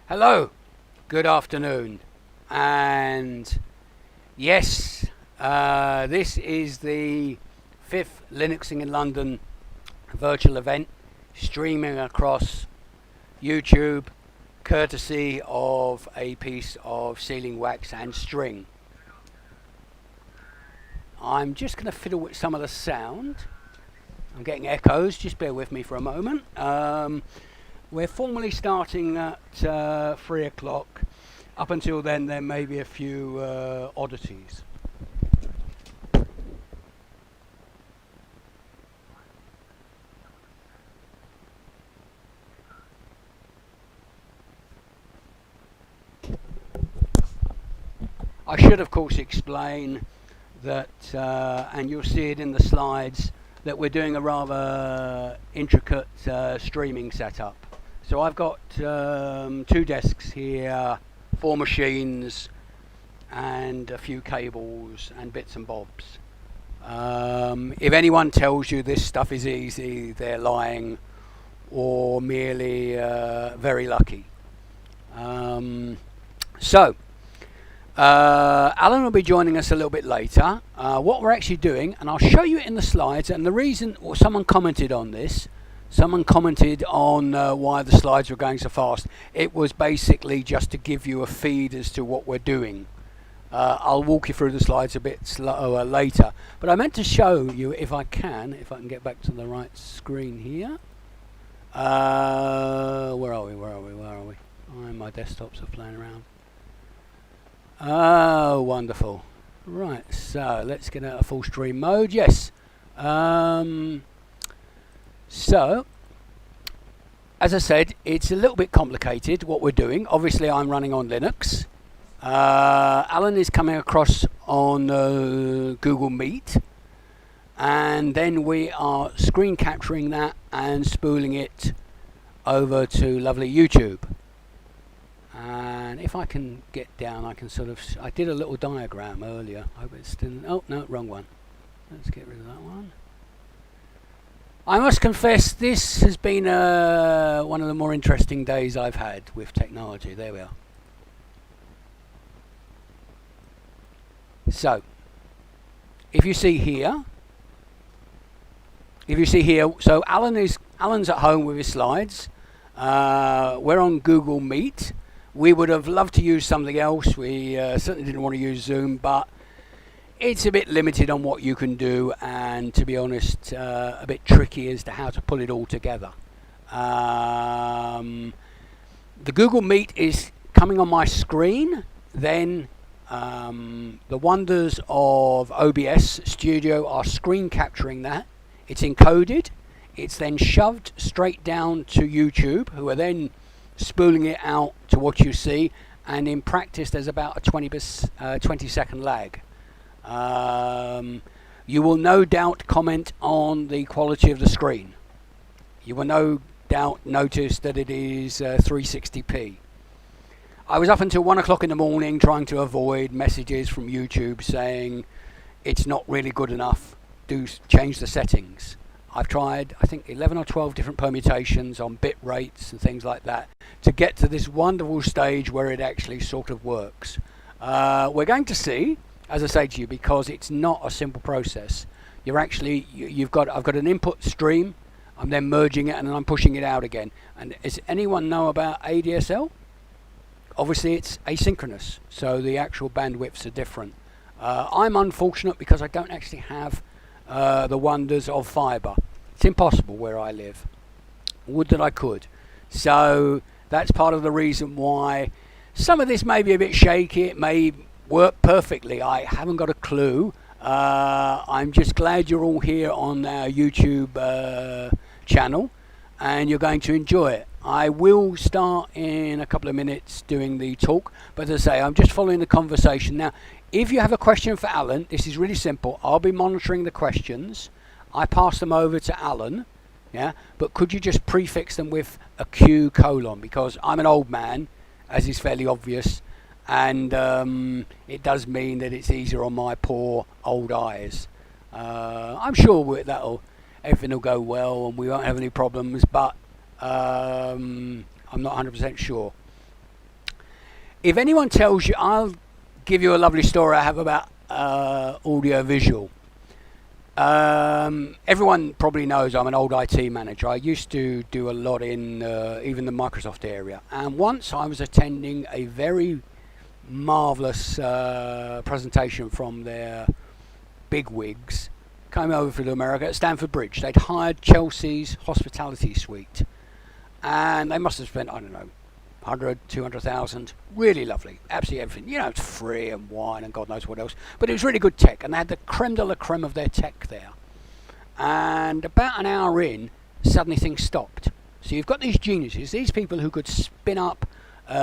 Hello, good afternoon, and yes, this is the 5th Linuxing in London virtual event, streaming across YouTube, courtesy of a piece of sealing wax and string. I'm just going to fiddle with some of the sound. I'm getting echoes, just bear with me for a moment. We're formally starting at 3 o'clock. Up until then, there may be a few oddities. I should, of course, explain that, and you'll see it in the slides, that we're doing a rather intricate streaming setup. So I've got 2 desks here, 4 machines, and a few cables and bits and bobs. If anyone tells you this stuff is easy, they're lying or merely very lucky. Alan will be joining us a little bit later. What we're actually doing, and I'll show you it in the slides, and the reason, or someone commented on this, someone commented on why the slides were going so fast. It was basically just to give you a feed as to what we're doing. I'll walk you through the slides a bit slower later, but I meant to show you, if I can get back to the right screen here. Where are we? My desktops are playing around. Oh, wonderful. Right, so let's get out of full stream mode. Yes. So, as I said, it's a little bit complicated what we're doing. Obviously, I'm running on Linux. Alan is coming across on Google Meet. And then we are screen capturing that and spooling it over to lovely YouTube. And if I can get down, I can sort of... I did a little diagram earlier. I hope it's still... Oh, no, wrong one. Let's get rid of that one. I must confess, this has been one of the more interesting days I've had with technology. There we are. So, if you see here, so Alan's at home with his slides. We're on Google Meet. We would have loved to use something else. We certainly didn't want to use Zoom, but it's a bit limited on what you can do, and to be honest, a bit tricky as to how to pull it all together. The Google Meet is coming on my screen. Then the wonders of OBS Studio are screen capturing that. It's encoded. It's then shoved straight down to YouTube, who are then spooling it out to what you see, and in practice there's about a 20-second lag. You will no doubt comment on the quality of the screen. You will no doubt notice that it is 360p. I was up until 1 o'clock in the morning trying to avoid messages from YouTube saying it's not really good enough, do change the settings. I've tried, I think, 11 or 12 different permutations on bit rates and things like that to get to this wonderful stage where it actually sort of works. We're going to see, as I say to you, because it's not a simple process. I've got an input stream, I'm then merging it and then I'm pushing it out again. And does anyone know about ADSL? Obviously it's asynchronous, so the actual bandwidths are different. I'm unfortunate because I don't actually have the wonders of fibre. It's impossible where I live. Would that I could. So that's part of the reason why some of this may be a bit shaky. It may work perfectly. I haven't got a clue. I'm just glad you're all here on our YouTube channel and you're going to enjoy it. I will start in a couple of minutes doing the talk, but as I say, I'm just following the conversation. Now, if you have a question for Alan, this is really simple. I'll be monitoring the questions. I pass them over to Alan, yeah, but could you just prefix them with a Q colon, because I'm an old man, as is fairly obvious, and it does mean that it's easier on my poor old eyes. I'm sure everything will go well and we won't have any problems, but I'm not 100% sure. If anyone tells you, I'll give you a lovely story I have about audio visual. Everyone probably knows I'm an old IT manager. I used to do a lot in even the Microsoft area, and once I was attending a very marvellous presentation from their bigwigs. Came over to America at Stamford Bridge. They'd hired Chelsea's hospitality suite, and they must have spent, I don't know, 100, 200,000. Really lovely, absolutely everything. You know, it's free and wine and God knows what else. But it was really good tech, and they had the creme de la creme of their tech there. And about an hour in, suddenly things stopped. So you've got these geniuses, these people who could spin up 3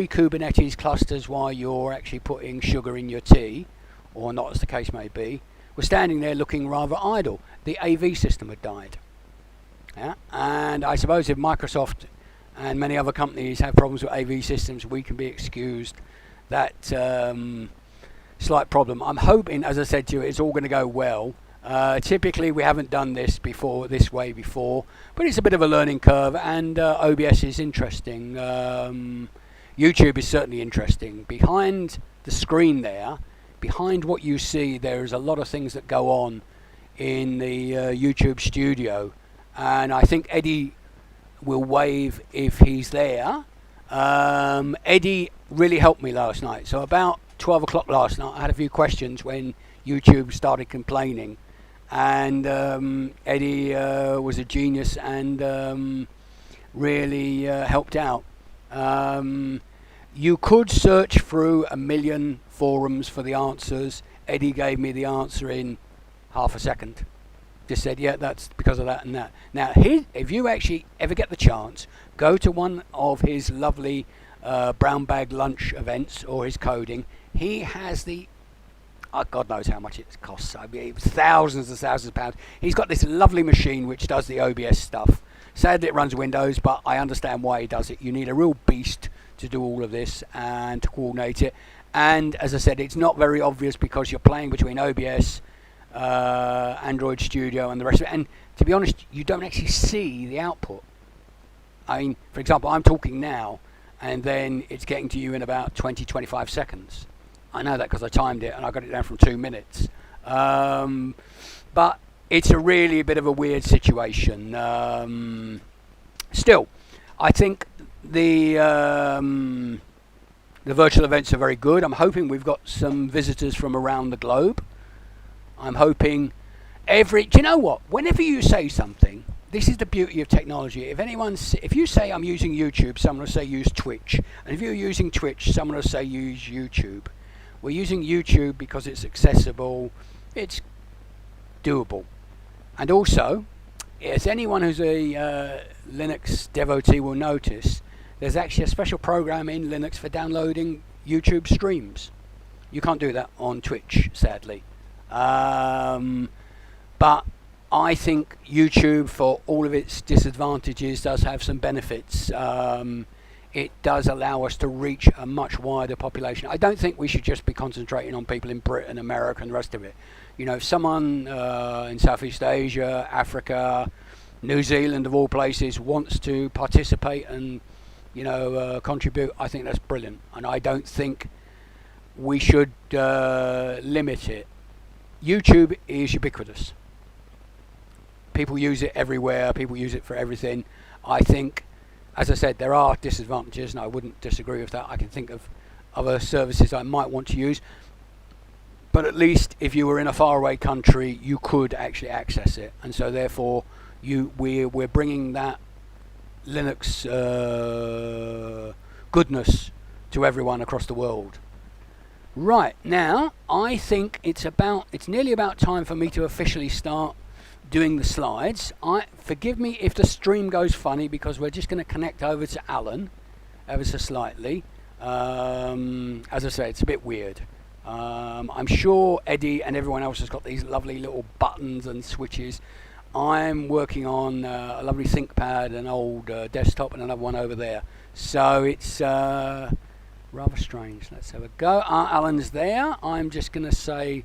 Kubernetes clusters while you're actually putting sugar in your tea, or not as the case may be, were standing there looking rather idle. The AV system had died. Yeah? And I suppose if Microsoft and many other companies have problems with AV systems, we can be excused that slight problem. I'm hoping, as I said to you, it's all going to go well. Typically we haven't done this way before, but it's a bit of a learning curve, and OBS is interesting. YouTube is certainly interesting. Behind the screen there, behind what you see, there's a lot of things that go on in the YouTube studio, and I think Eddie will wave if he's there. Eddie really helped me last night. So about 12 o'clock last night I had a few questions when YouTube started complaining, and Eddie was a genius and really helped out. You could search through a million forums for the answers. Eddie gave me the answer in half a second. Just said, yeah, that's because of that and that. Now, if you actually ever get the chance, go to one of his lovely brown bag lunch events or his coding. He has God knows how much it costs. I mean, thousands and thousands of pounds. He's got this lovely machine which does the OBS stuff. Sadly, it runs Windows, but I understand why he does it. You need a real beast to do all of this and to coordinate it. And as I said, it's not very obvious because you're playing between OBS, Android Studio and the rest of it, and to be honest, you don't actually see the output. I mean, for example, I'm talking now and then it's getting to you in about 20-25 seconds. I know that because I timed it and I got it down from 2 minutes, but it's a bit of a weird situation. Still, I think the virtual events are very good. I'm hoping we've got some visitors from around the globe. I'm hoping do you know what? Whenever you say something, this is the beauty of technology. If you say I'm using YouTube, someone will say use Twitch. And if you're using Twitch, someone will say use YouTube. We're using YouTube because it's accessible, it's doable. And also, as anyone who's a Linux devotee will notice, there's actually a special program in Linux for downloading YouTube streams. You can't do that on Twitch, sadly. But I think YouTube, for all of its disadvantages, does have some benefits. It does allow us to reach a much wider population. I don't think we should just be concentrating on people in Britain, America, and the rest of it. You know, if someone in Southeast Asia, Africa, New Zealand, of all places, wants to participate and, you know, contribute, I think that's brilliant. And I don't think we should limit it. YouTube is ubiquitous. People use it everywhere. People use it for everything. I think, as I said, there are disadvantages, and I wouldn't disagree with that. I can think of other services I might want to use. But at least if you were in a faraway country, you could actually access it. And so therefore, we're bringing that Linux goodness to everyone across the world. Right, now, I think it's nearly about time for me to officially start doing the slides. Forgive me if the stream goes funny, because we're just going to connect over to Alan ever so slightly. As I say, it's a bit weird. I'm sure Eddie and everyone else has got these lovely little buttons and switches. I'm working on a lovely ThinkPad, an old desktop, and another one over there. So it's rather strange. Let's have a go. Alan's there. I'm just going to say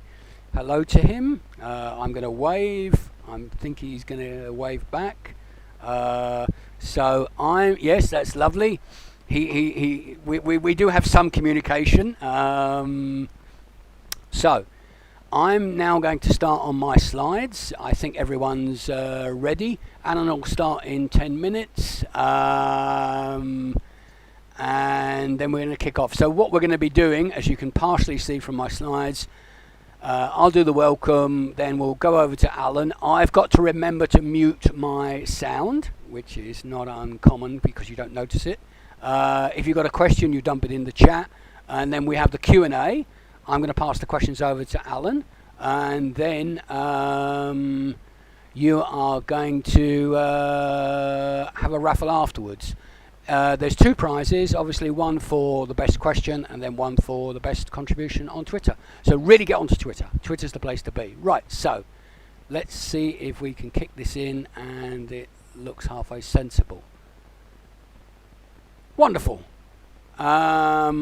hello to him. I'm going to wave. I think he's going to wave back. Yes, that's lovely. We do have some communication. So I'm now going to start on my slides. I think everyone's ready. Alan will start in 10 minutes. And then we're going to kick off. So what we're going to be doing, as you can partially see from my slides, I'll do the welcome, then we'll go over to Alan. I've got to remember to mute my sound, which is not uncommon because you don't notice it. If you've got a question, you dump it in the chat. And then we have the Q&A. I'm going to pass the questions over to Alan. And then you are going to have a raffle afterwards. There's two prizes, obviously one for the best question and then one for the best contribution on Twitter. So really get onto Twitter. Twitter's the place to be. Right, so let's see if we can kick this in and it looks halfway sensible. Wonderful. There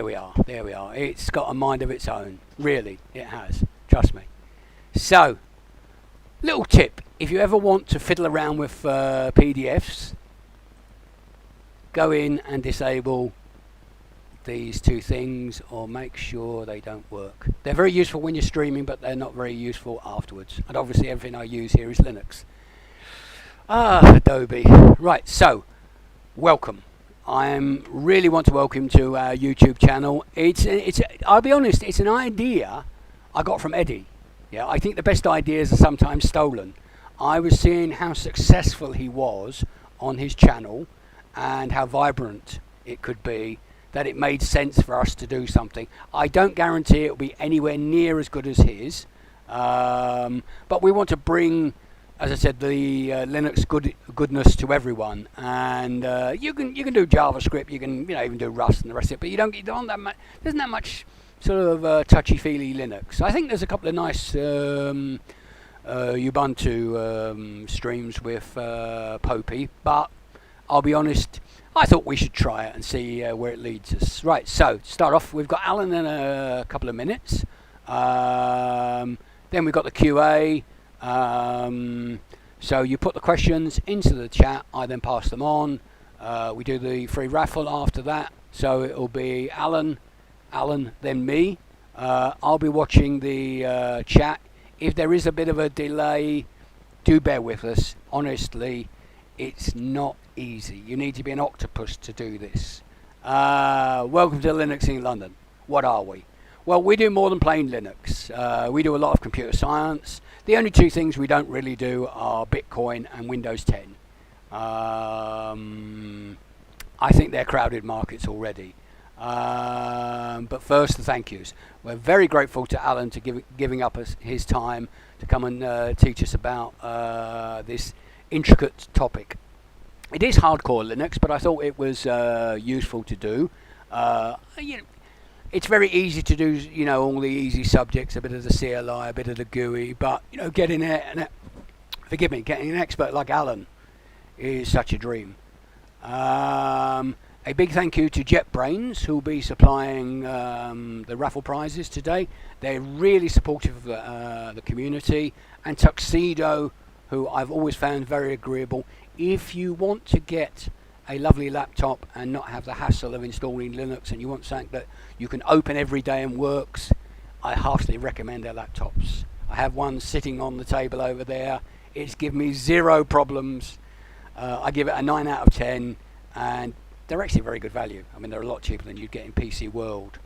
we are. It's got a mind of its own. Really, it has. Trust me. So, little tip. If you ever want to fiddle around with PDFs, go in and disable these two things or make sure they don't work. They're very useful when you're streaming, but they're not very useful afterwards. And obviously everything I use here is Linux. Adobe. Right, so, welcome. I really want to welcome to our YouTube channel. I'll be honest, it's an idea I got from Eddie. Yeah, I think the best ideas are sometimes stolen. I was seeing how successful he was on his channel and how vibrant it could be, that it made sense for us to do something. I don't guarantee it will be anywhere near as good as his, but we want to bring, as I said, the Linux goodness to everyone. And you can do JavaScript, you can even do Rust and the rest of it, but you don't that much. There's not much sort of touchy-feely Linux. I think there's a couple of nice Ubuntu streams with Popey, but I'll be honest, I thought we should try it and see where it leads us. Right, so to start off, we've got Alan in a couple of minutes. Then we've got the QA. So you put the questions into the chat, I then pass them on. We do the free raffle after that. So it'll be Alan, then me. I'll be watching the chat. If there is a bit of a delay, do bear with us. Honestly, it's not easy. You need to be an octopus to do this. Welcome to Linux in London. What are we? Well, we do more than plain Linux. We do a lot of computer science. The only two things we don't really do are Bitcoin and Windows 10. I think they're crowded markets already. But first, the thank yous. We're very grateful to Alan to giving up his time to come and teach us about this intricate topic. It is hardcore Linux, but I thought it was useful to do. It's very easy to do, all the easy subjects, a bit of the CLI, a bit of the GUI, but, getting an expert like Alan is such a dream. A big thank you to JetBrains, who will be supplying the raffle prizes today. They're really supportive of the community. And Tuxedo, who I've always found very agreeable. If you want to get a lovely laptop and not have the hassle of installing Linux, and you want something that you can open every day and works, I heartily recommend their laptops. I have one sitting on the table over there. It's given me zero problems. I give it a 9 out of 10, and they're actually very good value. I mean, they're a lot cheaper than you'd get in PC World.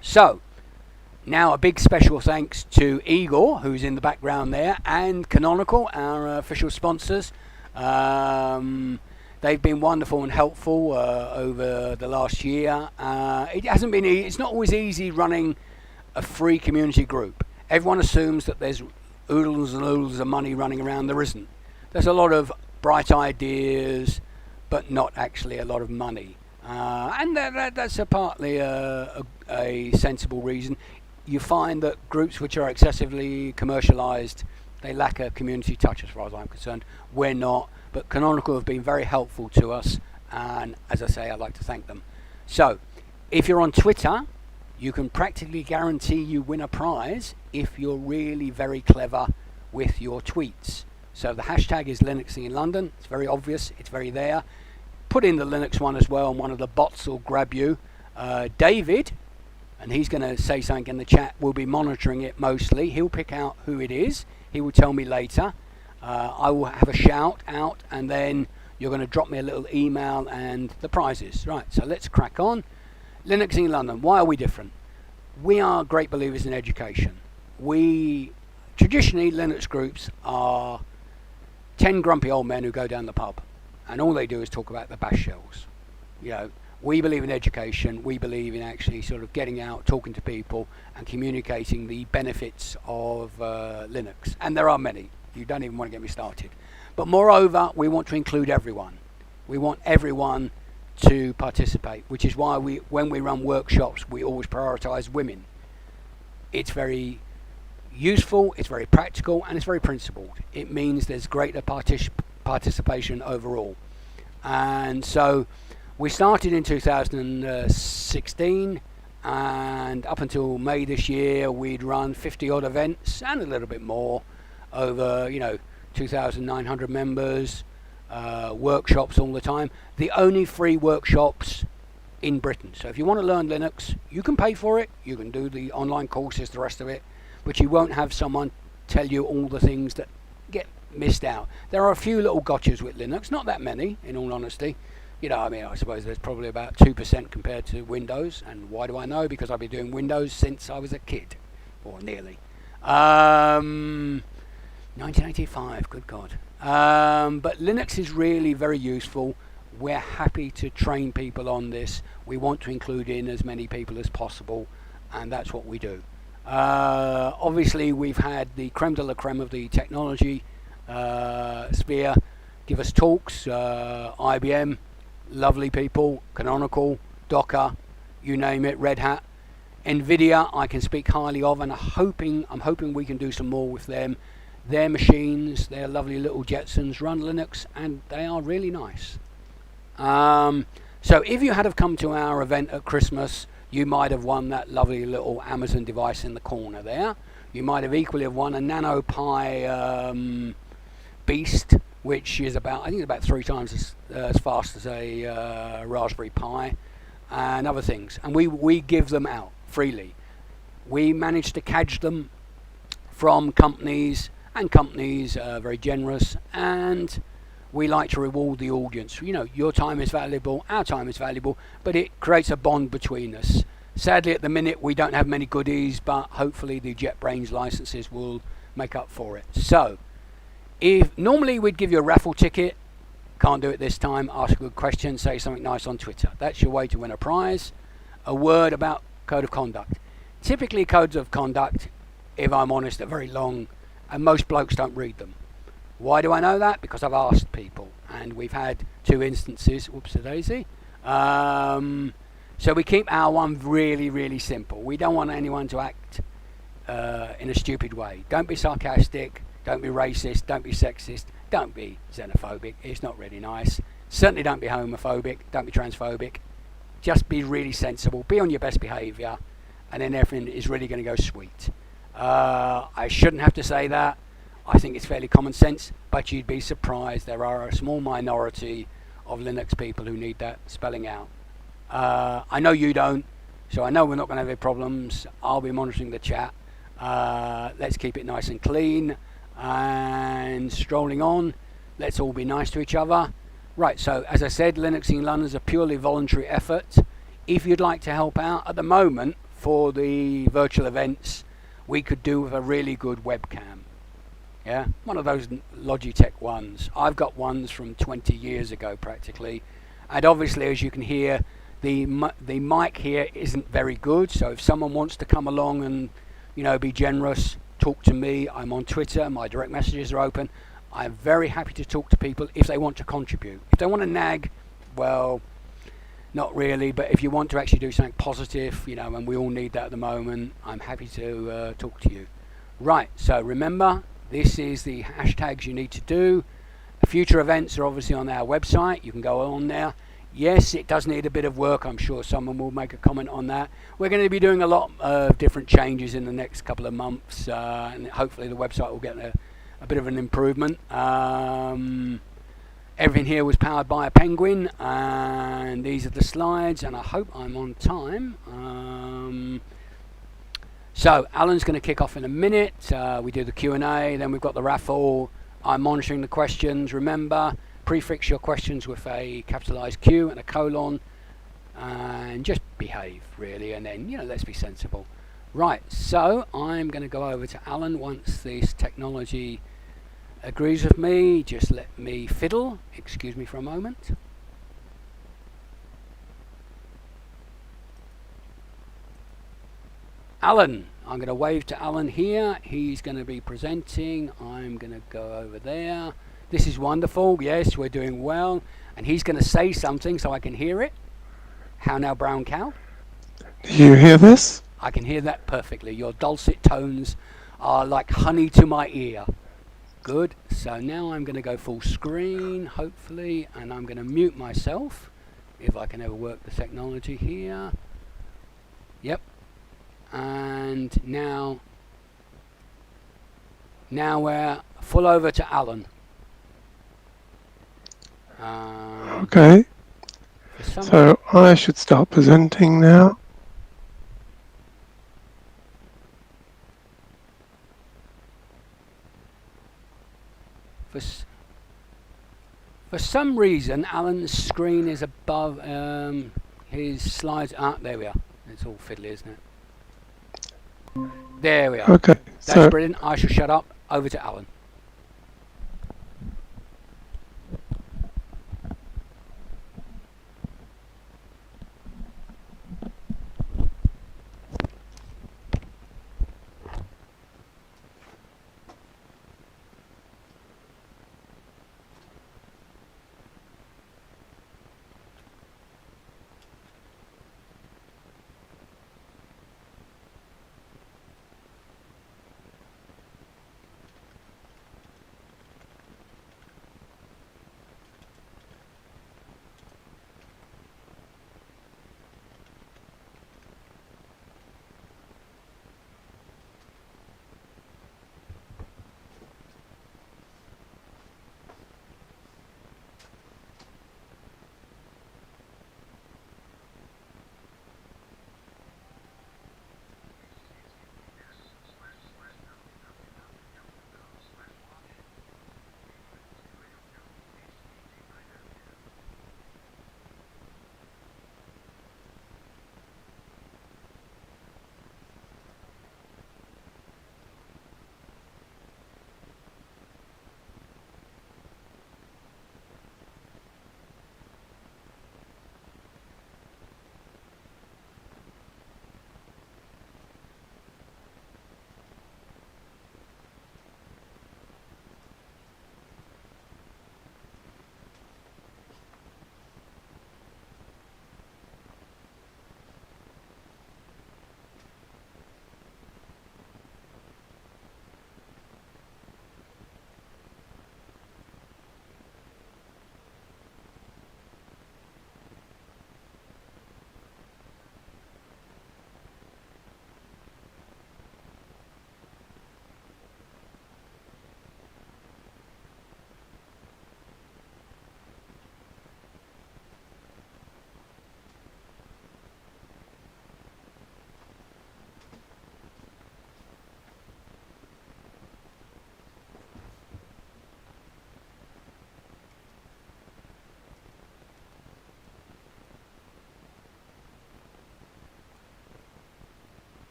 So, now a big special thanks to Igor, who's in the background there, and Canonical, our official sponsors. They've been wonderful and helpful over the last year. It's not always easy running a free community group. Everyone assumes that there's oodles and oodles of money running around. There isn't. There's a lot of bright ideas, but not actually a lot of money. And that's partly a sensible reason. You find that groups which are excessively commercialized, they lack a community touch as far as I'm concerned. We're not, but Canonical have been very helpful to us, and as I say, I'd like to thank them. So, if you're on Twitter, you can practically guarantee you win a prize if you're really very clever with your tweets. So the hashtag is Linuxing in London. It's very obvious. It's very there. Put in the Linux one as well, and one of the bots will grab you. David, and he's going to say something in the chat, will be monitoring it mostly. He'll pick out who it is. He will tell me later. I will have a shout out, and then you're going to drop me a little email and the prizes. Right, so let's crack on. Linuxing in London. Why are we different? We are great believers in education. Traditionally, Linux groups are 10 grumpy old men who go down the pub, and all they do is talk about the bash shells. We believe in education. We believe in actually sort of getting out, talking to people, and communicating the benefits of Linux. And there are many. You don't even want to get me started. But moreover, we want to include everyone. We want everyone to participate, which is why when we run workshops, we always prioritize women. It's very useful, it's very practical, and it's very principled. It means there's greater participation overall. And so we started in 2016, and up until May this year, we'd run 50 odd events and a little bit more over 2,900 members, workshops all the time. The only free workshops in Britain. So if you want to learn Linux, you can pay for it. You can do the online courses, the rest of it, but you won't have someone tell you all the things that get missed out. There are a few little gotchas with Linux, not that many, in all honesty. I suppose there's probably about 2% compared to Windows. And why do I know? Because I've been doing Windows since I was a kid, or nearly. 1985, good God. But Linux is really very useful. We're happy to train people on this. We want to include in as many people as possible, and that's what we do. Obviously, we've had the creme de la creme of the technology sphere give us talks. IBM, lovely people, Canonical, Docker, you name it, Red Hat. NVIDIA, I can speak highly of, and I'm hoping we can do some more with them. Their machines, their lovely little Jetsons, run Linux, and they are really nice. So if you had have come to our event at Christmas, you might have won that lovely little Amazon device in the corner there. You might have equally have won a NanoPi Beast, which is about 3 times as fast as a Raspberry Pi, and other things. And we give them out freely. We manage to cadge them from companies, and companies are very generous, and we like to reward the audience. Your time is valuable, our time is valuable, but it creates a bond between us. Sadly, at the minute, we don't have many goodies, but hopefully the JetBrains licenses will make up for it. So, if normally we'd give you a raffle ticket, can't do it this time, ask a good question, say something nice on Twitter. That's your way to win a prize. a word about code of conduct. Typically, codes of conduct, if I'm honest, are very long, and most blokes don't read them. Why do I know that? Because I've asked people, and we've had 2 instances. Whoops-a-daisy. So we keep our one really, really simple. We don't want anyone to act in a stupid way. Don't be sarcastic. Don't be racist. Don't be sexist. Don't be xenophobic. It's not really nice. Certainly don't be homophobic. Don't be transphobic. Just be really sensible. Be on your best behaviour, and then everything is really going to go sweet. I shouldn't have to say that. I think it's fairly common sense, but you'd be surprised. There are a small minority of Linux people who need that spelling out. I know you don't, so I know we're not going to have any problems. I'll be monitoring the chat. Let's keep it nice and clean and strolling on. Let's all be nice to each other. Right, so as I said, Linux in London is a purely voluntary effort. If you'd like to help out, at the moment, for the virtual events, we could do with a really good webcam. Yeah, one of those Logitech ones. I've got ones from 20 years ago practically, and obviously, as you can hear, the mic here isn't very good. So if someone wants to come along and, you know, be generous, talk to me. I'm on Twitter. My direct messages are open. I'm very happy to talk to people if they want to contribute. If they want to nag, well, not really. But if you want to actually do something positive, you know, and we all need that at the moment, I'm happy to talk to you. Right, so remember, this is the hashtags you need to do. Future events are obviously on our website. You can go on there. Yes, it does need a bit of work. I'm sure someone will make a comment on that. We're going to be doing a lot of different changes in the next couple of months, and hopefully the website will get a bit of an improvement. Everything here was powered by a Penguin, and these are the slides, and I hope I'm on time. So Alan's going to kick off in a minute. We do the Q&A, then we've got the raffle. I'm monitoring the questions. Remember, prefix your questions with a capitalized Q and a colon, and just behave really, and then, you know, let's be sensible. Right, so I'm going to go over to Alan once this technology agrees with me. Just let me fiddle. Excuse me for a moment. Alan, I'm going to wave to Alan here. He's going to be presenting. I'm going to go over there. This is wonderful. Yes, we're doing well. And he's going to say something so I can hear it. How now, brown cow? Do you hear this? I can hear that perfectly. Your dulcet tones are like honey to my ear. Good. So now I'm going to go full screen, hopefully, and I'm going to mute myself, if I can ever work the technology here. Yep. And now we're full over to Alan. Okay. So I should start presenting now. For some reason, Alan's screen is above his slides. There we are. It's all fiddly, isn't it? There we are. Okay. That's brilliant. I shall shut up. Over to Alan.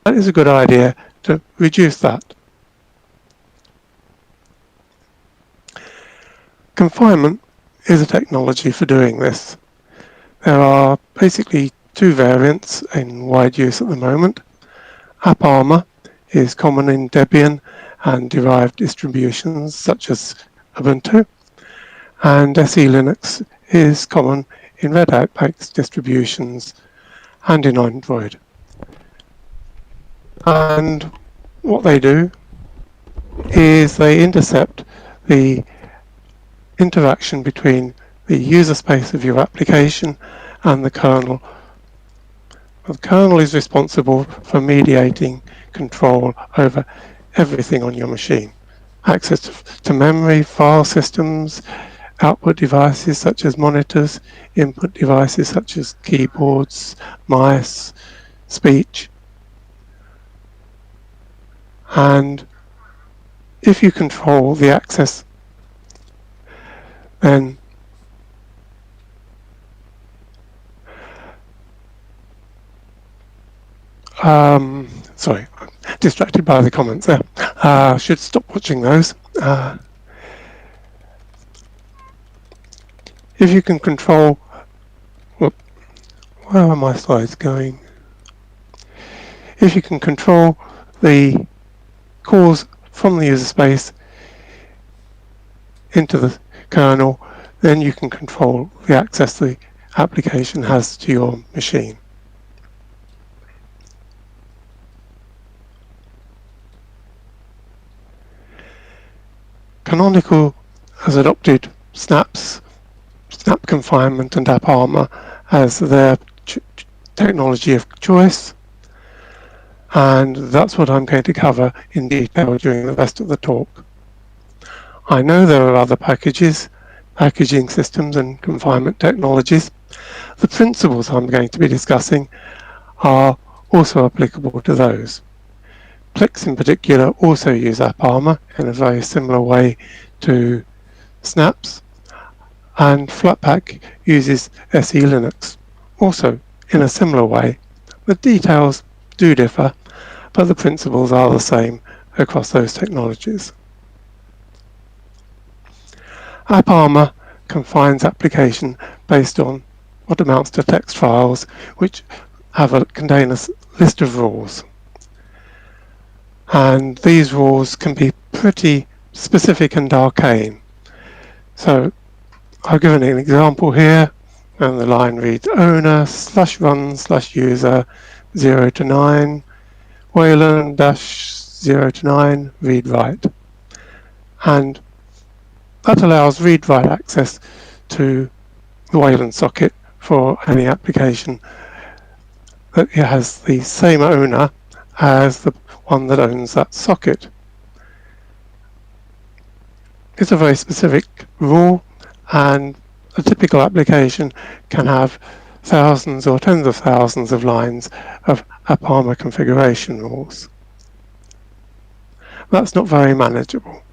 it is a good idea to reduce that. Confinement is a technology for doing this. There are basically two variants in wide use at the moment. AppArmor is common in Debian and derived distributions such as Ubuntu, and SE Linux is common in Red Hat-based distributions and in Android. And what they do is they intercept the interaction between the user space of your application and the kernel. The kernel is responsible for mediating control over everything on your machine. Access to memory, file systems, output devices such as monitors, input devices such as keyboards, mice, speech. And if you control the access, then sorry, I'm distracted by the comments there. Should stop watching those. If you can control, where are my slides going? If you can control the calls from the user space into the kernel, then you can control the access the application has to your machine. Canonical has adopted Snap confinement and AppArmor as their technology of choice, and that's what I'm going to cover in detail during the rest of the talk. I know there are other packaging systems and confinement technologies. The principles I'm going to be discussing are also applicable to those. Plex in particular also use AppArmor in a very similar way to Snaps, and Flatpak uses SE Linux also in a similar way. The details do differ, but the principles are the same across those technologies. AppArmor confines application based on what amounts to text files which contain a list of rules. And these rules can be pretty specific and arcane. So I've given an example here, and the line reads owner /run/user 0 to 9 Wayland -0 to 9 read write, and that allows read write access to the Wayland socket for any application that has the same owner as the one that owns that socket. It's a very specific rule, and a typical application can have thousands or tens of thousands of lines of AppArmor configuration rules. That's not very manageable.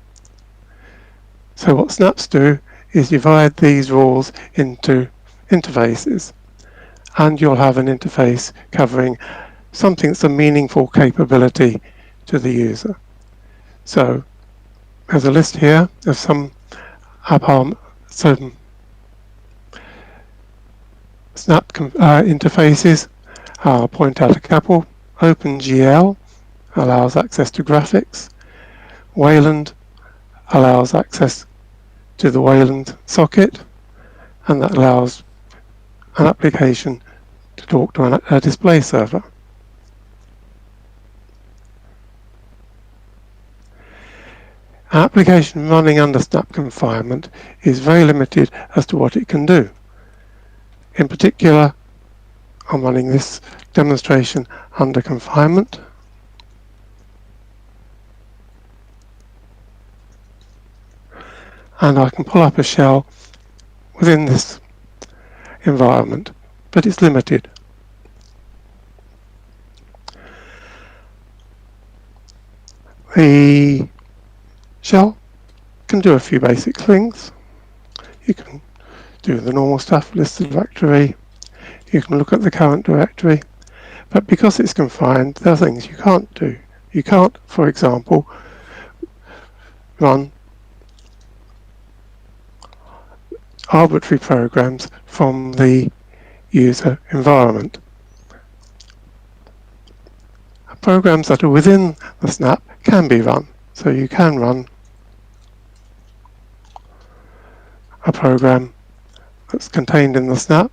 So what snaps do is divide these rules into interfaces, and you'll have an interface covering something that's a meaningful capability to the user. So there's a list here of some AppArmor, some Snap interfaces. I'll point out a couple. OpenGL allows access to graphics. Wayland allows access to the Wayland socket, and that allows an application to talk to a display server. An application running under Snap confinement is very limited as to what it can do. In particular, I'm running this demonstration under confinement. And I can pull up a shell within this environment, but it's limited. The shell can do a few basic things. You can do the normal stuff, list the directory. You can look at the current directory, But because it's confined, there are things you can't do. You can't, for example, run arbitrary programs from the user environment. Programs that are within the snap can be run. So you can run a program that's contained in the snap,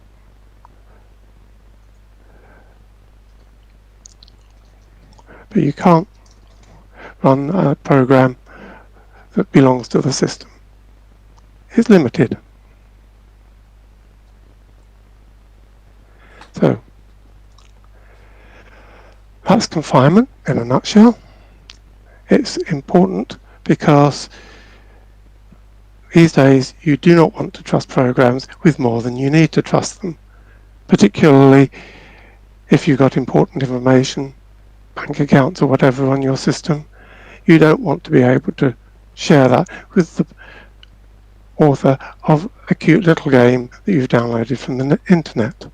but you can't run a program that belongs to the system. It's limited. So that's confinement in a nutshell. It's important because these days you do not want to trust programs with more than you need to trust them, particularly if you've got important information, bank accounts or whatever on your system. You don't want to be able to share that with the author of a cute little game that you've downloaded from the internet.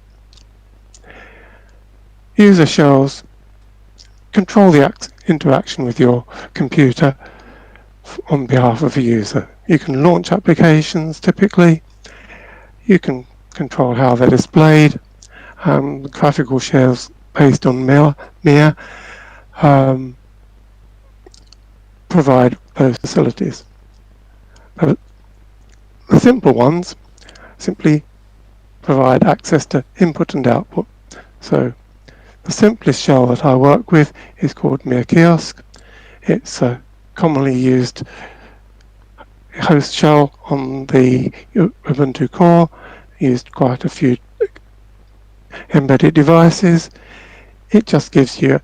User shells control the interaction with your computer on behalf of a user. You can launch applications typically. You can control how they're displayed. Graphical shells based on MIR provide those facilities. But the simple ones simply provide access to input and output. So the simplest shell that I work with is called MIR Kiosk. It's a commonly used host shell on the Ubuntu core, used quite a few embedded devices. It just gives you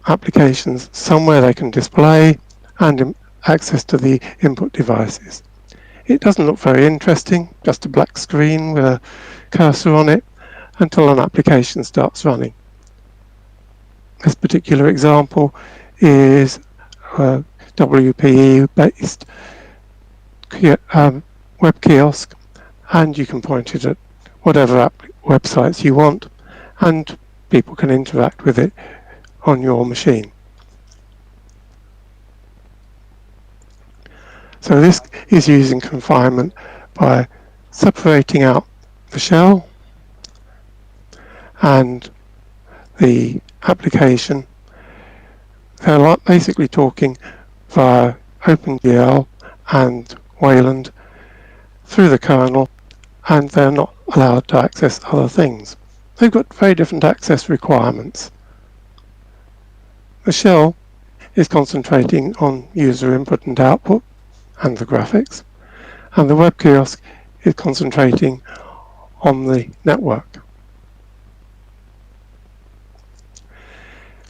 applications somewhere they can display and access to the input devices. It doesn't look very interesting, just a black screen with a cursor on it until an application starts running. This particular example is a WPE-based web kiosk, and you can point it at whatever websites you want, and people can interact with it on your machine. So this is using confinement by separating out the shell and the application. They're basically talking via OpenGL and Wayland through the kernel, and they're not allowed to access other things. They've got very different access requirements. The shell is concentrating on user input and output and the graphics, and the web kiosk is concentrating on the network.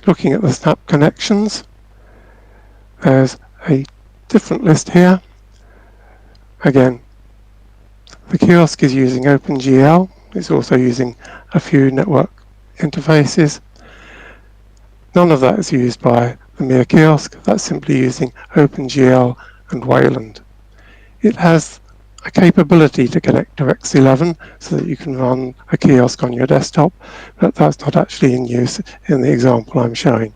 Looking at the snap connections, there's a different list here. Again, the kiosk is using OpenGL. It's also using a few network interfaces. None of that is used by the MIR Kiosk. That's simply using OpenGL and Wayland. It has a capability to connect to X11 so that you can run a kiosk on your desktop, but that's not actually in use in the example I'm showing.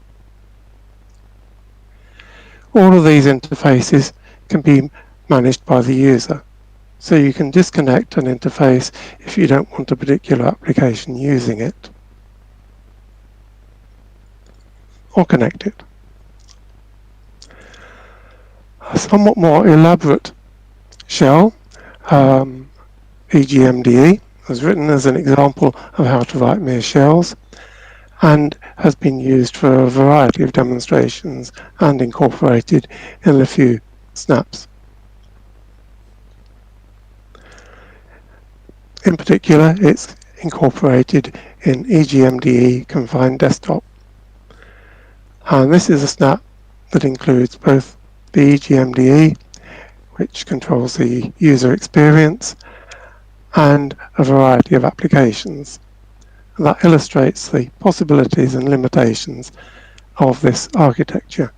All of these interfaces can be managed by the user. So you can disconnect an interface if you don't want a particular application using it, or connect it. A somewhat more elaborate shell, EGMDE, was written as an example of how to write MIR shells and has been used for a variety of demonstrations and incorporated in a few snaps. In particular, it's incorporated in EGMDE confined desktop. And this is a snap that includes both the EGMDE, which controls the user experience, and a variety of applications. And that illustrates the possibilities and limitations of this architecture.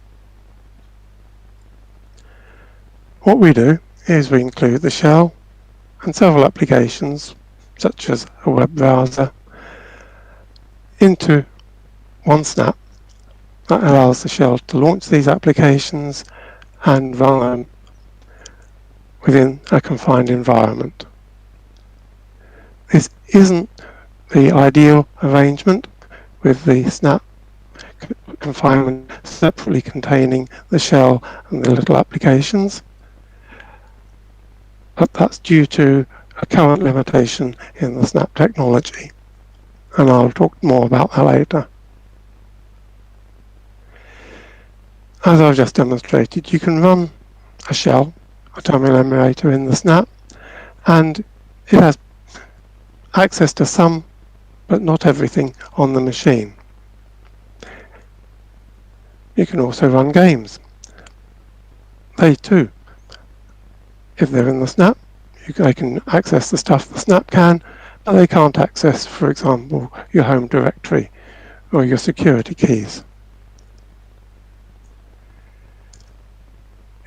What we do is we include the shell and several applications, such as a web browser, into one snap that allows the shell to launch these applications and run them within a confined environment. This isn't the ideal arrangement, with the snap confinement separately containing the shell and the little applications, but that's due to a current limitation in the snap technology, and I'll talk more about that later. As I've just demonstrated, you can run a shell, a terminal emulator in the snap, and it has access to some but not everything on the machine. You can also run games. They too, if they're in the snap, they can access the stuff the snap can, but they can't access, for example, your home directory or your security keys.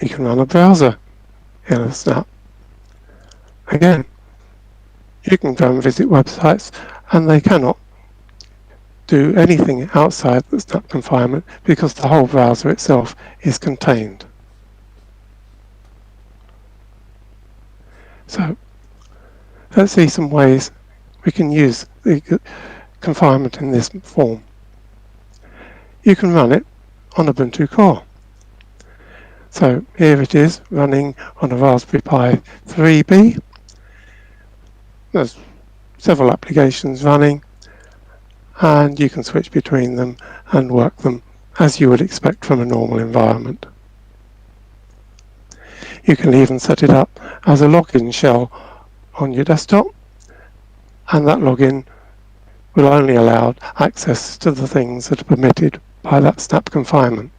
You can run a browser in a snap. Again, you can go and visit websites, and they cannot do anything outside the snap confinement because the whole browser itself is contained. So let's see some ways we can use the confinement in this form. You can run it on Ubuntu Core. So here it is running on a Raspberry Pi 3B. There's several applications running, and you can switch between them and work them as you would expect from a normal environment. You can even set it up as a login shell on your desktop, and that login will only allow access to the things that are permitted by that snap confinement.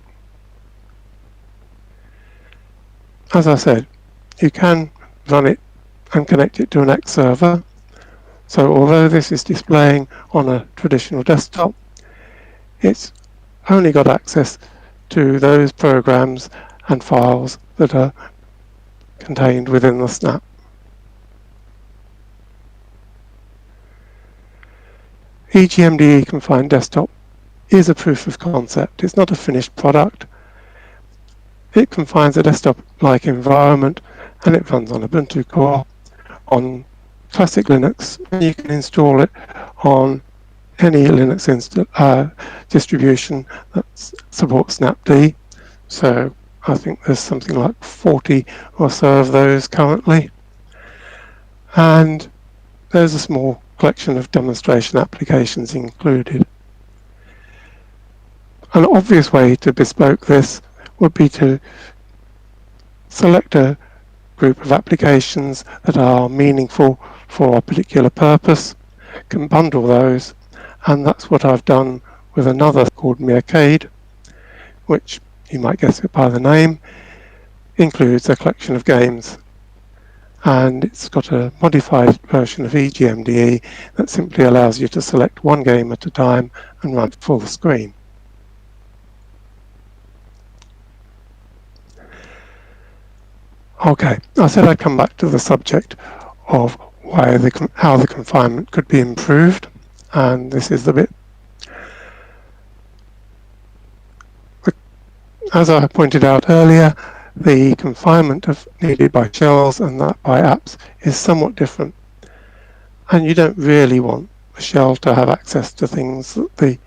As I said, you can run it and connect it to an X server. So although this is displaying on a traditional desktop, it's only got access to those programs and files that are contained within the snap. EGMDE confined desktop is a proof of concept. It's not a finished product. It confines a desktop-like environment, and it runs on Ubuntu Core, on classic Linux, and you can install it on any Linux distribution that supports snapd. So I think there's something like 40 or so of those currently. And there's a small collection of demonstration applications included. An obvious way to bespoke this would be to select a group of applications that are meaningful for a particular purpose, can bundle those, and that's what I've done with another called Mearcade, which you might guess it by the name, includes a collection of games, and it's got a modified version of EGMDE that simply allows you to select one game at a time and run full screen. Okay, I said I'd come back to the subject of how the confinement could be improved, and this is the bit. As I pointed out earlier, the confinement needed by shells and that by apps is somewhat different, and you don't really want the shell to have access to things that the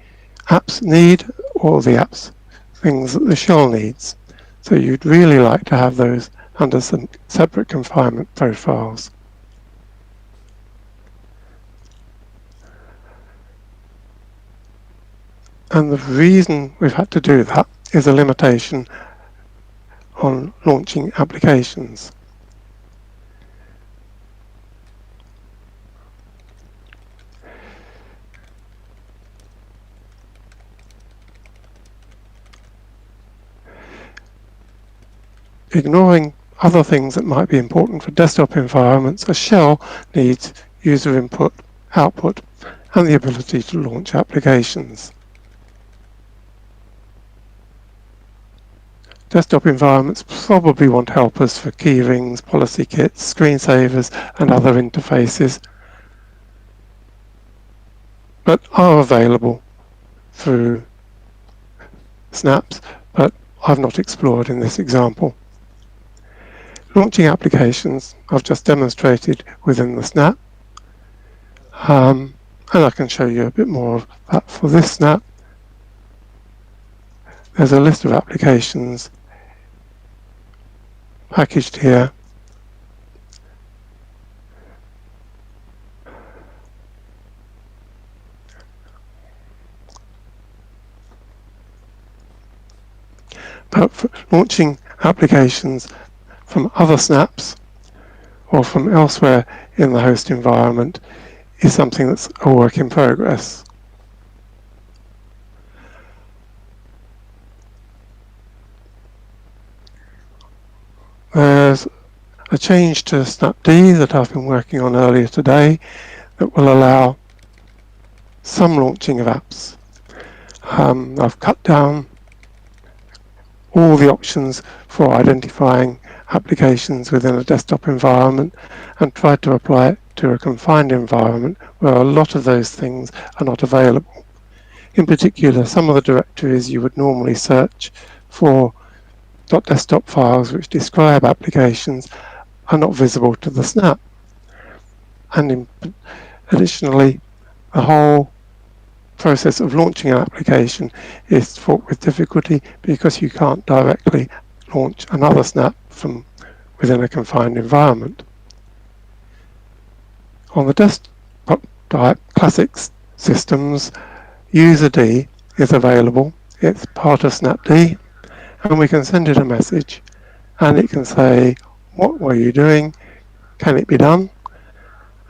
apps need or the apps things that the shell needs. So you'd really like to have those under some separate confinement profiles. And the reason we've had to do that is a limitation on launching applications. Ignoring other things that might be important for desktop environments, a shell needs user input, output, and the ability to launch applications. Desktop environments probably want helpers for key rings, policy kits, screensavers, and other interfaces, but are available through snaps, but I've not explored in this example. Launching applications I've just demonstrated within the snap, and I can show you a bit more of that for this snap. There's a list of applications packaged here. But for launching applications from other snaps or from elsewhere in the host environment is something that's a work in progress. There's a change to snapd that I've been working on earlier today that will allow some launching of apps. I've cut down all the options for identifying applications within a desktop environment and tried to apply it to a confined environment where a lot of those things are not available. In particular, some of the directories you would normally search for .desktop files which describe applications are not visible to the snap. And additionally, the whole process of launching an application is fraught with difficulty because you can't directly launch another snap from within a confined environment. On the desktop type classic systems, userd is available. It's part of snapd, and we can send it a message and it can say, what were you doing? Can it be done?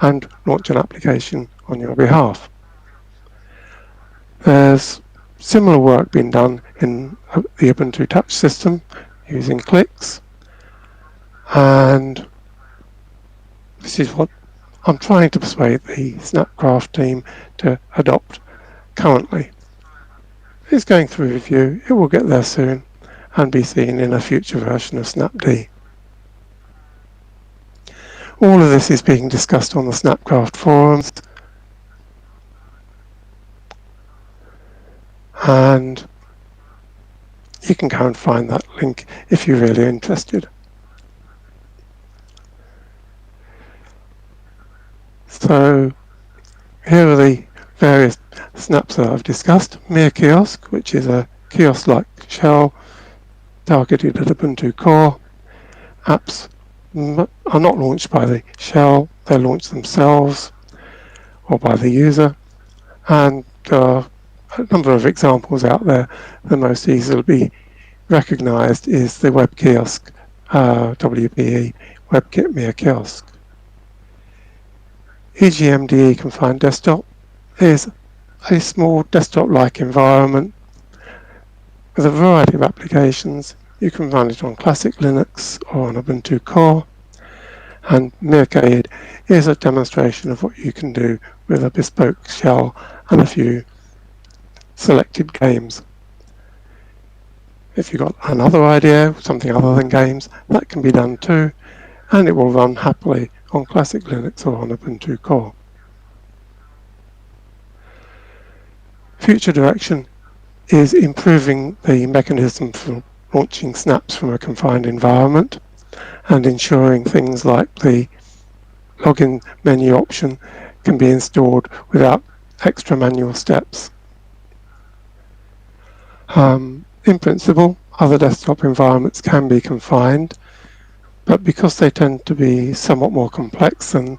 And launch an application on your behalf. There's similar work being done in the Ubuntu Touch system using clicks, and this is what I'm trying to persuade the Snapcraft team to adopt currently. It's going through review, it will get there soon and be seen in a future version of snapd. All of this is being discussed on the Snapcraft forums, and you can go and find that link if you're really interested. So here are the various snaps that I've discussed. Mere Kiosk, which is a kiosk-like shell targeted at Ubuntu core. Apps are not launched by the shell, they're launched themselves or by the user. And there are a number of examples out there. The most easily recognized is the web kiosk, WPE WebKit Mere Kiosk. EGMDE Confined Desktop is a small desktop-like environment with a variety of applications. You can run it on classic Linux or on Ubuntu Core, and Mircade is a demonstration of what you can do with a bespoke shell and a few selected games. If you've got another idea, something other than games, that can be done too, and it will run happily on classic Linux or on Ubuntu Core. Future direction is improving the mechanism for launching snaps from a confined environment and ensuring things like the login menu option can be installed without extra manual steps. In principle, other desktop environments can be confined, but because they tend to be somewhat more complex than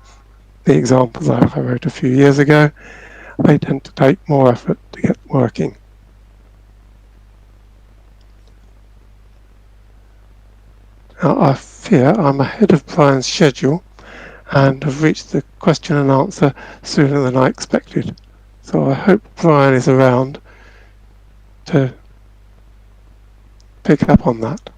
the examples I wrote a few years ago, they tend to take more effort to get working. Now, I fear I'm ahead of Brian's schedule and have reached the question and answer sooner than I expected. So I hope Brian is around to pick up on that.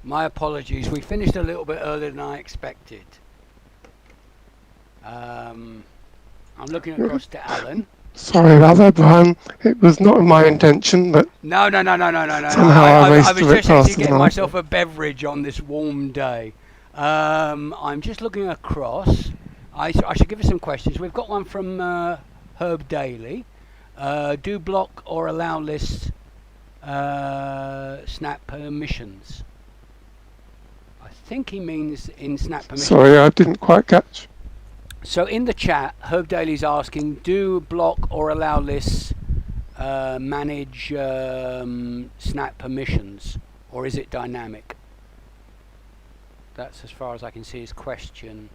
My apologies. We finished a little bit earlier than I expected. I'm looking across to Alan. Sorry about that, Brian. It was not my intention, but No. somehow I I raced was a bit just actually faster than getting I myself thought. a beverage on this warm day. I'm just looking across. I should give you some questions. We've got one from Herb Daly. Do block or allow lists snap permissions? I think he means in snap permissions. Sorry, I didn't quite catch. So in the chat, Herb Daly's asking, do block or allow lists manage snap permissions, or is it dynamic? That's as far as I can see his question.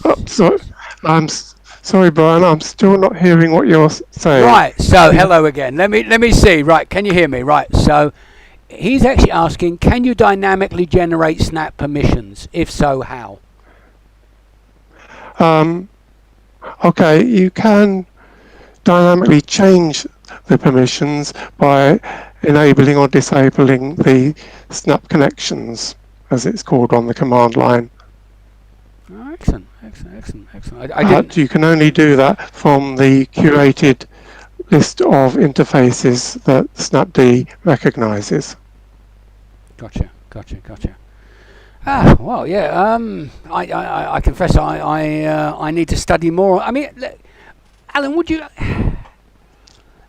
Oh, sorry, Brian. I'm still not hearing what you're saying. Right. So hello again. Let me see. Right. Can you hear me? Right. So he's actually asking, can you dynamically generate snap permissions? If so, how? Okay, you can dynamically change the permissions by enabling or disabling the snap connections, as it's called on the command line. Oh, excellent. I didn't. You can only do that from the curated list of interfaces that Snapd recognizes. Gotcha. Ah, well, yeah. I confess I need to study more. I mean, Alan,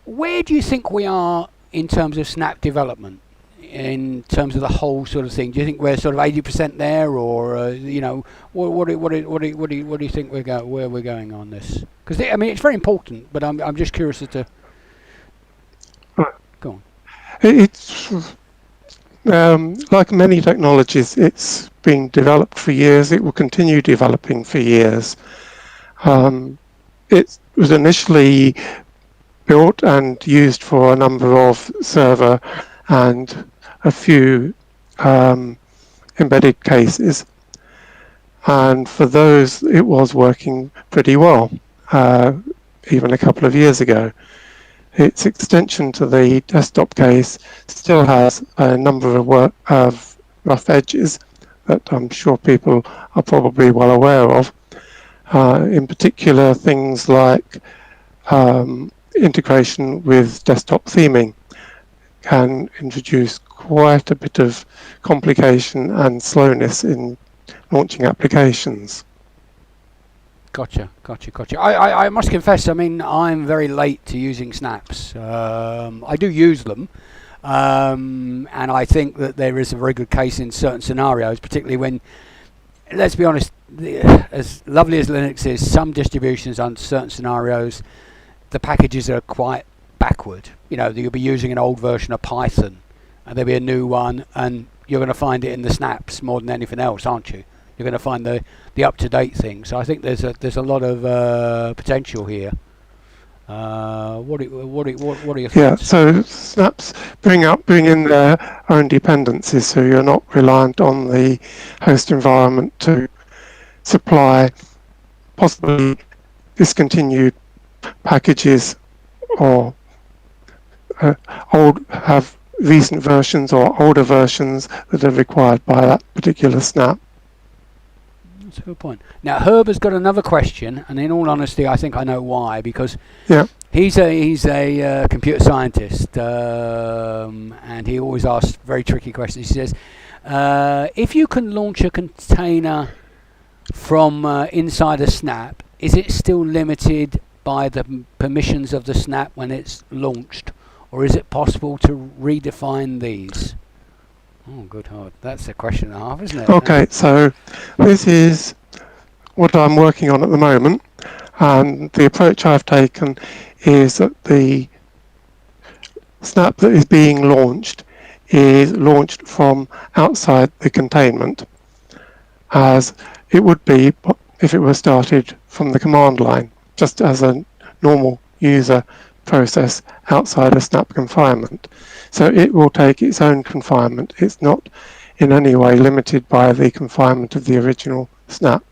where do you think we are in terms of Snap development? In terms of the whole sort of thing, do you think we're sort of 80% there, or what do you think where we're going on this? Because I mean, it's very important, but I'm just curious as to. Go on. It's like many technologies, it's been developed for years. It will continue developing for years. It was initially built and used for a number of server and a few embedded cases, and for those it was working pretty well even a couple of years ago. Its extension to the desktop case still has a number of rough edges that I'm sure people are probably well aware of. In particular, things like integration with desktop theming can introduce quite a bit of complication and slowness in launching applications. Gotcha. I must confess, I mean, I'm very late to using snaps. I do use them, and I think that there is a very good case in certain scenarios, particularly when, let's be honest, as lovely as Linux is, some distributions under certain scenarios, the packages are quite backward. You'll be using an old version of Python, and there'll be a new one, and you're going to find it in the snaps more than anything else, aren't you? You're going to find the up-to-date thing. So I think there's a lot of potential here. What are your thoughts? Yeah, so snaps bring in their own dependencies, so you're not reliant on the host environment to supply possibly discontinued packages or have recent versions or older versions that are required by that particular snap. That's a good point. Now Herb has got another question, and in all honesty, I think I know why. Because he's a computer scientist, and he always asks very tricky questions. He says, if you can launch a container from inside a snap, is it still limited by the permissions of the snap when it's launched, or is it possible to redefine these? Oh, good heart. That's a question and a half, isn't it? Okay, so this is what I'm working on at the moment, and the approach I've taken is that the snap that is being launched is launched from outside the containment, as it would be if it were started from the command line, just as a normal user process outside a snap confinement. So it will take its own confinement. It's not in any way limited by the confinement of the original snap.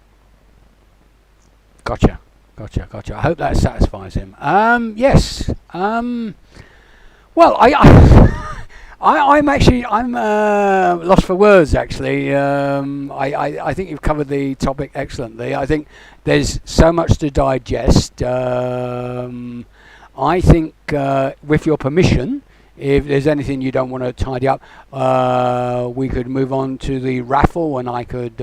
Gotcha. I hope that satisfies him. Yes. Well, I'm lost for words actually. I think you've covered the topic excellently. I think there's so much to digest. I think, with your permission, if there's anything you don't want to tidy up, we could move on to the raffle, and I could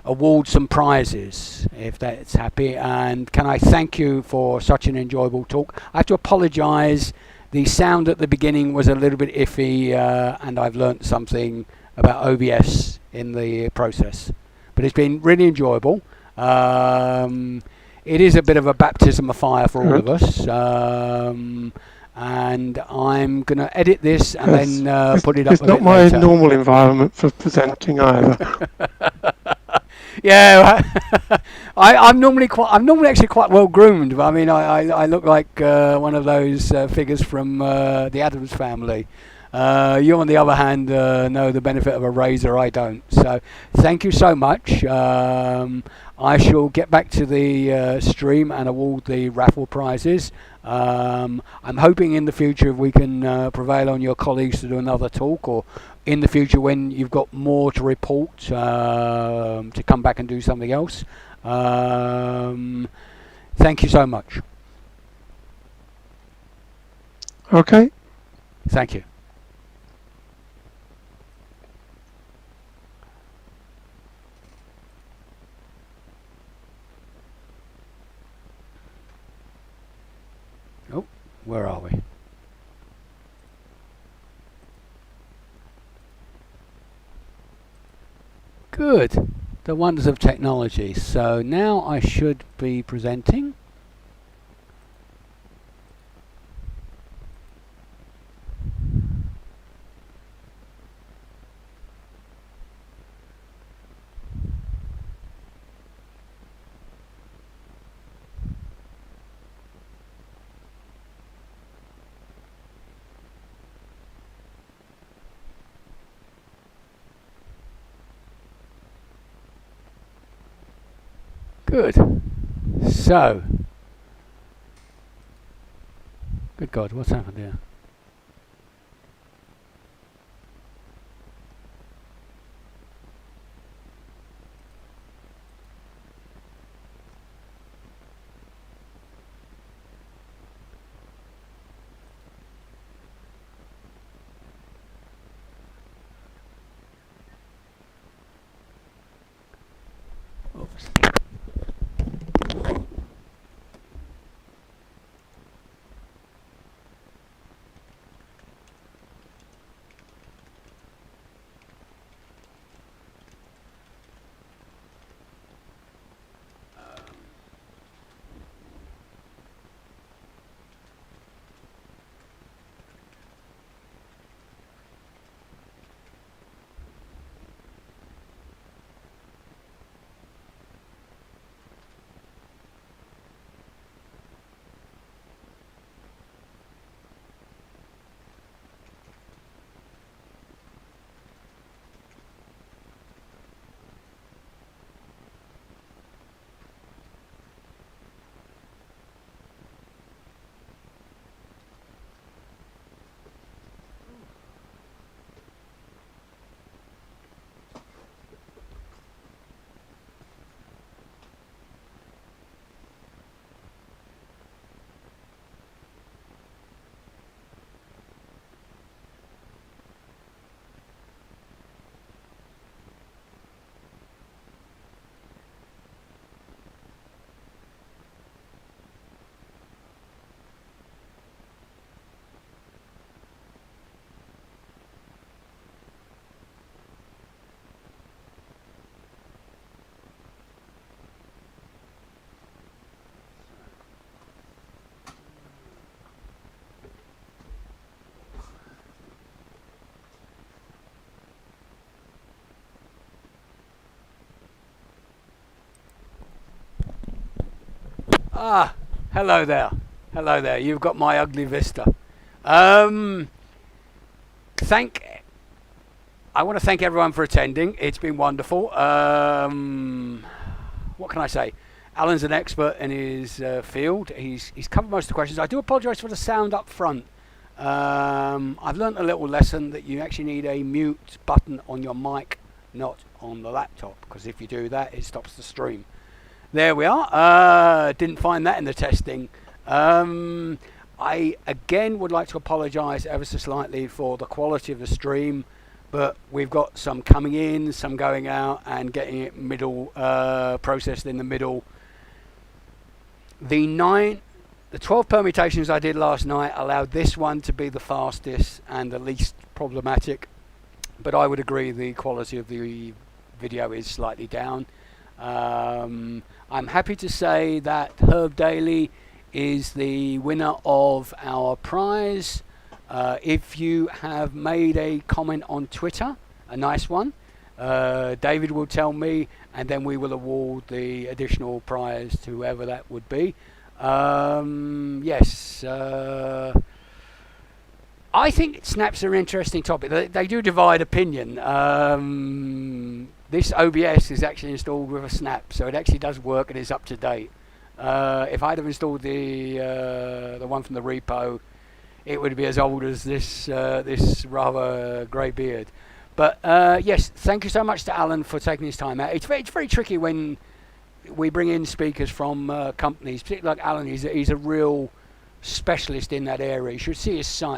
award some prizes if that's happy. And can I thank you for such an enjoyable talk? I have to apologise. The sound at the beginning was a little bit iffy, and I've learnt something about OBS in the process. But it's been really enjoyable. It is a bit of a baptism of fire for all of us. And I'm going to edit this and then put it up a bit later. It's not my normal environment for presenting either. Yeah, I'm normally actually quite well groomed. I mean, I look like one of those figures from the Addams Family. You, on the other hand, know the benefit of a razor. I don't. So, thank you so much. I shall get back to the stream and award the raffle prizes. I'm hoping in the future we can prevail on your colleagues to do another talk, or in the future when you've got more to report, to come back and do something else. Thank you so much. Okay. Thank you. Oh, where are we? Good. The wonders of technology. So now I should be presenting. Good. So, good God, what's happened here? Oops. Ah, hello there. Hello there. You've got my ugly vista. I want to thank everyone for attending. It's been wonderful. What can I say? Alan's an expert in his field. He's covered most of the questions. I do apologise for the sound up front. I've learnt a little lesson that you actually need a mute button on your mic, not on the laptop, because if you do that, it stops the stream. There we are. Didn't find that in the testing. I again would like to apologise ever so slightly for the quality of the stream, but we've got some coming in, some going out, and getting it processed in the middle. The 12 permutations I did last night allowed this one to be the fastest and the least problematic, but I would agree the quality of the video is slightly down. I'm happy to say that Herb Daly is the winner of our prize. If you have made a comment on Twitter, a nice one, David will tell me, and then we will award the additional prize to whoever that would be. Yes, I think snaps are an interesting topic. They do divide opinion. This OBS is actually installed with a snap, so it actually does work and is up to date. If I'd have installed the one from the repo, it would be as old as this rather grey beard. But yes, thank you so much to Alan for taking his time out. It's very tricky when we bring in speakers from companies, particularly like Alan. He's a real specialist in that area. You should see his site.